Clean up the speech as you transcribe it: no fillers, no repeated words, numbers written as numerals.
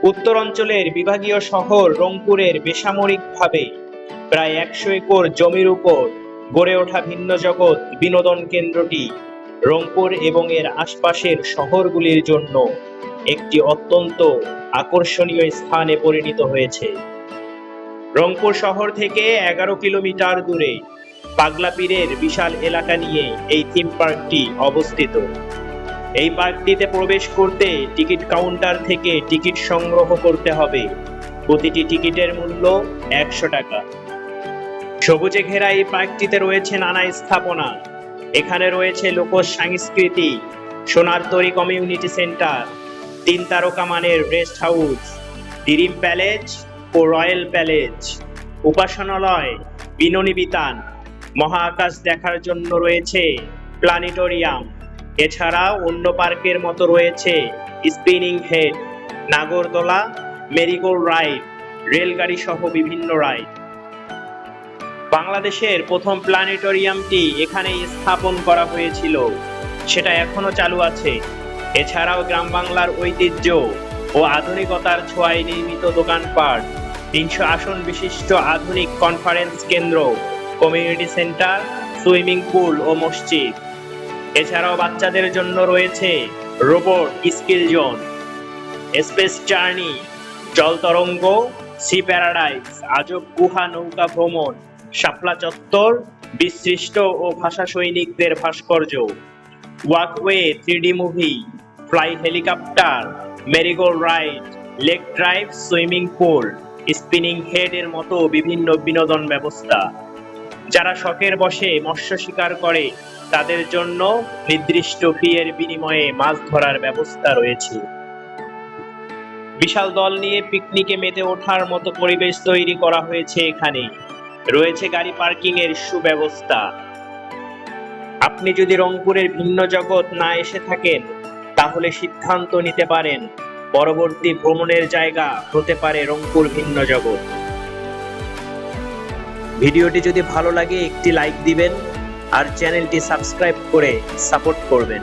উত্তরাঞ্চলের বিভাগীয় শহর রংপুরের বেসামরিকভাবে প্রায় ১০০ একর জমির উপর গড়ে ওঠা ভিন্ন জগৎ বিনোদন কেন্দ্রটি রংপুর এবং এর আশপাশের শহরগুলির জন্য একটি অত্যন্ত আকর্ষণীয় স্থানে পরিণত হয়েছে। রংপুর শহর থেকে ১১ কিলোমিটার দূরে পাগলা পীরের বিশাল এলাকা নিয়ে এই থিম পার্কটি অবস্থিত। এই পার্কটিতে প্রবেশ করতে টিকিট কাউন্টার থেকে টিকিট সংগ্রহ করতে হবে। প্রতিটি টিকিটের মূল্য ১০০ টাকা। সবুজে ঘেরা এই পার্কটিতে রয়েছে নানা স্থাপনা। এখানে রয়েছে লোক সংস্কৃতি, সোনার তরী কমিউনিটি সেন্টার, ৩ তারকা মানের রেস্ট হাউস, ড্রিম প্যালেস ও রয়্যাল প্যালেস, উপাসনালয়, বিনোনী বিতান, মহাকাশ দেখার জন্য রয়েছে প্ল্যানেটোরিয়াম। এছাড়াও অন্য পার্কের মতো রয়েছে স্পিনিং হেড, নাগরদোলা, মেরিগো রাইড, রেলগাড়ি সহ বিভিন্ন রাইড। বাংলাদেশের প্রথম প্ল্যানেটোরিয়ামটি এখানে স্থাপন করা হয়েছিল, সেটা এখনো চালু আছে। এছাড়াও গ্রাম বাংলার ঐতিহ্য ও আধুনিকতার ছোঁয়ায় নির্মিত দোকানপাট, ৩০০ আসন বিশিষ্ট আধুনিক কনফারেন্স কেন্দ্র, কমিউনিটি সেন্টার, সুইমিং পুল ও মসজিদ। এছাড়াও বাচ্চাদের জন্য রয়েছে robot skill zone, space journey, জল তরঙ্গ, সি প্যারাডাইস, আজব গুহা নৌকা ভ্রমণ, শাপলা চত্বর, বিশিষ্ট ও ভাষা সৈনিকদের ভাস্কর্য, walkway, 3D movie, fly helicopter, merry-go ride, lake drive, swimming pool, spinning head এর মতো বিভিন্ন বিনোদন ব্যবস্থা। যারা শখের বশে মৎস্য শিকার করে তাদের জন্য নির্দিষ্ট ফি এর বিনিময়ে মাছ ধরার ব্যবস্থা রয়েছে। বিশাল দল নিয়ে পিকনিকে মেতে ওঠার মতো পরিবেশ তৈরি করা হয়েছে। এখানে রয়েছে গাড়ি পার্কিং এর সুব্যবস্থা। আপনি যদি রংপুরের ভিন্ন জগৎ না এসে থাকেন তাহলে সিদ্ধান্ত নিতে পারেন পরবর্তী ভ্রমণের জায়গা হতে পারে রংপুর ভিন্ন জগৎ। ভিডিওটি যদি ভালো লাগে একটি লাইক দিবেন আর চ্যানেলটি সাবস্ক্রাইব করে সাপোর্ট করবেন।